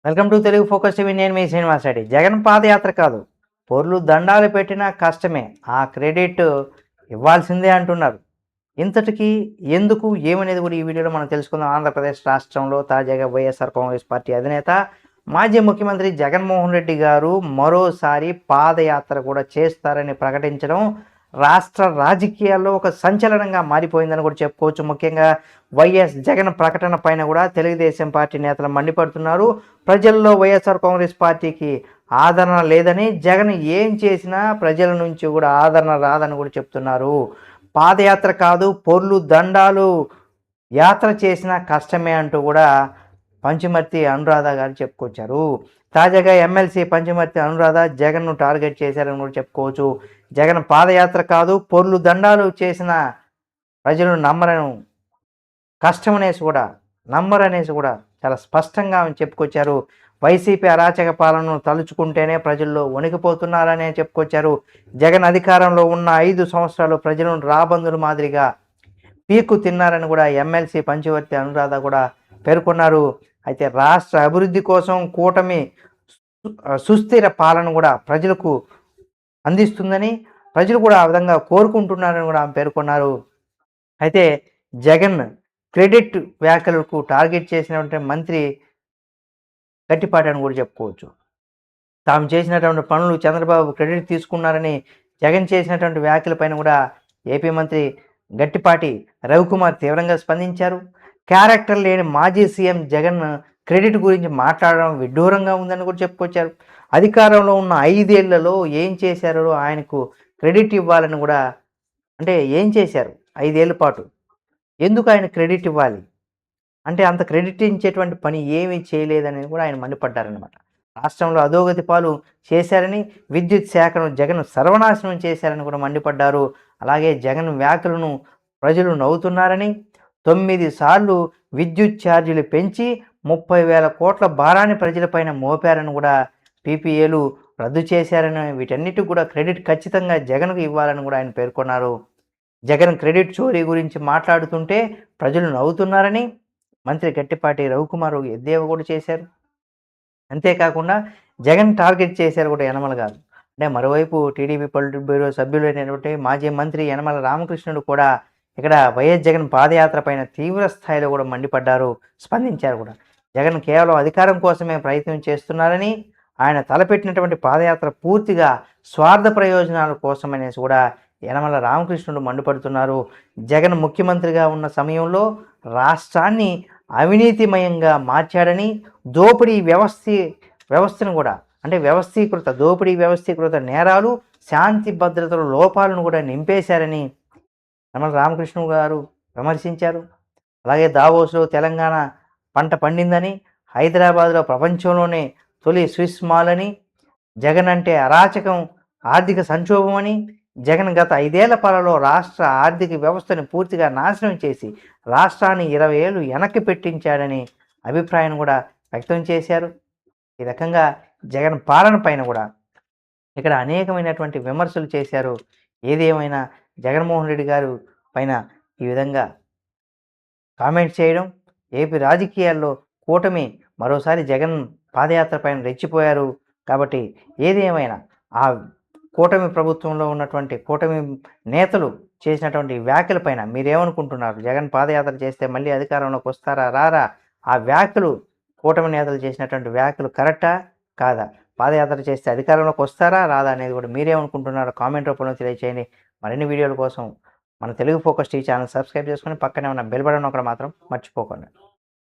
Welcome to Telugu focus TV. నేను మీ శ్రీనివాస్ రెడ్డి. జగన్ పాదయాత్ర కాదు, పొర్లు దండాలు పెట్టినా కష్టమే, ఆ క్రెడిట్ ఇవ్వాల్సిందే అంటున్నారు. ఇంతటికి ఎందుకు ఏమనేది కూడా ఈ వీడియోలో మనం తెలుసుకుందాం. ఆంధ్రప్రదేశ్ రాష్ట్రంలో తాజాగా వైఎస్ఆర్ కాంగ్రెస్ పార్టీ అధినేత మాజీ ముఖ్యమంత్రి జగన్మోహన్ రెడ్డి గారు మరోసారి పాదయాత్ర కూడా చేస్తారని ప్రకటించడం రాష్ట్ర రాజకీయాల్లో ఒక సంచలనంగా మారిపోయిందని కూడా చెప్పుకోవచ్చు. ముఖ్యంగా వైఎస్ జగన్ ప్రకటన పైన కూడా తెలుగుదేశం పార్టీ నేతలు మండిపడుతున్నారు. ప్రజల్లో వైఎస్ఆర్ కాంగ్రెస్ పార్టీకి ఆదరణ లేదని, జగన్ ఏం చేసినా ప్రజల నుంచి కూడా ఆదరణ రాదని కూడా చెప్తున్నారు. పాదయాత్ర కాదు, పొర్లు దండాలు యాత్ర చేసినా కష్టమే అంటూ కూడా పంచమర్తి అనురాధ గారు చెప్పుకొచ్చారు. తాజాగా ఎమ్మెల్సీ పంచమర్తి అనురాధ జగన్ను టార్గెట్ చేశారని కూడా చెప్పుకోవచ్చు. జగన్ పాదయాత్ర కాదు, పొర్లు దండాలు చేసిన ప్రజలు నమ్మరనేసి కూడా చాలా స్పష్టంగా చెప్పుకొచ్చారు. వైసీపీ అరాచక పాలనను తలుచుకుంటేనే ప్రజల్లో వణికిపోతున్నారనే చెప్పుకొచ్చారు. జగన్ అధికారంలో ఉన్న 5 సంవత్సరాలు ప్రజలను రాబందుల మాదిరిగా పీకు తిన్నారని కూడా ఎమ్మెల్సీ పంచవర్తి అనురాధ కూడా పేర్కొన్నారు. అయితే రాష్ట్ర అభివృద్ధి కోసం కూటమి సుస్థిర పాలన కూడా ప్రజలకు అందిస్తుందని, ప్రజలు కూడా ఆ విధంగా కోరుకుంటున్నారని కూడా ఆమె పేర్కొన్నారు. అయితే జగన్ క్రెడిట్ వ్యాఖ్యలకు టార్గెట్ చేసినటువంటి మంత్రి గట్టిపాటి అని కూడా చెప్పుకోవచ్చు. తాము చేసినటువంటి పనులు చంద్రబాబు క్రెడిట్ తీసుకున్నారని జగన్ చేసినటువంటి వ్యాఖ్యలపైన కూడా ఏపీ మంత్రి గట్టిపాటి రవికుమార్ తీవ్రంగా స్పందించారు. క్యారెక్టర్ లేని మాజీ సీఎం జగన్ క్రెడిట్ గురించి మాట్లాడడం విడ్డూరంగా ఉందని కూడా చెప్పుకొచ్చారు. అధికారంలో ఉన్న 5 ఏళ్లలో ఏం చేశారో ఆయనకు క్రెడిట్ ఇవ్వాలని కూడా, అంటే ఏం చేశారు 5 ఏళ్ల పాటు, ఎందుకు ఆయన క్రెడిట్ ఇవ్వాలి, అంటే అంత క్రెడిట్ ఇచ్చేటువంటి పని ఏమీ చేయలేదని కూడా ఆయన మండిపడ్డారనమాట. రాష్ట్రంలో అధోగతి పాలు చేశారని, విద్యుత్ శాఖను జగన్ సర్వనాశనం చేశారని కూడా మండిపడ్డారు. అలాగే జగన్ వ్యాఖ్యలను ప్రజలు నవ్వుతున్నారని, 9 సార్లు విద్యుత్ ఛార్జీలు పెంచి 30,000 కోట్ల భారాన్ని ప్రజలపైన మోపారని కూడా, పీపీఏలు రద్దు చేశారని, వీటన్నిటికి కూడా క్రెడిట్ ఖచ్చితంగా జగన్కు ఇవ్వాలని కూడా ఆయన పేర్కొన్నారు. జగన్ క్రెడిట్ చోరీ గురించి మాట్లాడుతుంటే ప్రజలు నవ్వుతున్నారని మంత్రి గట్టిపాటి రవికుమార్ ఎద్దేవా కూడా చేశారు. అంతేకాకుండా జగన్ టార్గెట్ చేశారు కూడా యనమల గారు. అంటే మరోవైపు టీడీపీ పొలిటిక్ బ్యూరో సభ్యులైనటువంటి మాజీ మంత్రి యనమల రామకృష్ణుడు కూడా ఇక్కడ వైఎస్ జగన్ పాదయాత్ర పైన తీవ్ర స్థాయిలో కూడా మండిపడ్డారు, స్పందించారు కూడా. జగన్ కేవలం అధికారం కోసమే ప్రయత్నం చేస్తున్నారని, ఆయన తలపెట్టినటువంటి పాదయాత్ర పూర్తిగా స్వార్థ ప్రయోజనాల కోసమనేసి కూడా యనమల రామకృష్ణుడు మండిపడుతున్నారు. జగన్ ముఖ్యమంత్రిగా ఉన్న సమయంలో రాష్ట్రాన్ని అవినీతిమయంగా మార్చాడని, దోపిడీ వ్యవస్థను కూడా, అంటే వ్యవస్థీకృత నేరాలు, శాంతి భద్రతల లోపాలను కూడా నింపేశారని యనమల రామకృష్ణ గారు విమర్శించారు. అలాగే దావోస్లో తెలంగాణ పంట పండిందని, హైదరాబాద్లో ప్రపంచంలోనే తొలి స్విస్ మాల్ అని, జగన్ అంటే అరాచకం, ఆర్థిక సంక్షోభం అని, జగన్ గత 5 ఏళ్ల పాలలో రాష్ట్ర ఆర్థిక వ్యవస్థను పూర్తిగా నాశనం చేసి రాష్ట్రాన్ని 20 ఏళ్ళు వెనక్కి పెట్టించాడని అభిప్రాయం కూడా వ్యక్తం చేశారు. ఈ రకంగా జగన్ పాలన పైన కూడా ఇక్కడ అనేకమైనటువంటి విమర్శలు చేశారు. ఏది ఏమైనా జగన్మోహన్ రెడ్డి గారు పైన ఈ విధంగా కామెంట్ చేయడం, ఏపీ రాజకీయాల్లో కూటమి మరోసారి జగన్ పాదయాత్ర పైన రెచ్చిపోయారు. కాబట్టి ఏది ఏమైనా ఆ కూటమి ప్రభుత్వంలో ఉన్నటువంటి కూటమి నేతలు చేసినటువంటి వ్యాఖ్యల పైన మీరేమనుకుంటున్నారు? జగన్ పాదయాత్ర చేస్తే మళ్ళీ అధికారంలోకి వస్తారా, రారా? ఆ వ్యాఖ్యలు, కూటమి నేతలు చేసినటువంటి వ్యాఖ్యలు కరెక్టా, కాదా? పాదయాత్ర చేస్తే అధికారంలోకి వస్తారా, రాదా అనేది కూడా మీరేమనుకుంటున్నారో కామెంట్ రూపంలో తెలియచేయండి. మరిన్ని వీడియోల కోసం మన Telugu focus TV channel subscribe చేసుకొని పక్కనే ఉన్న బెల్ బటన్ నొక్కడం మాత్రం మర్చిపోకండి.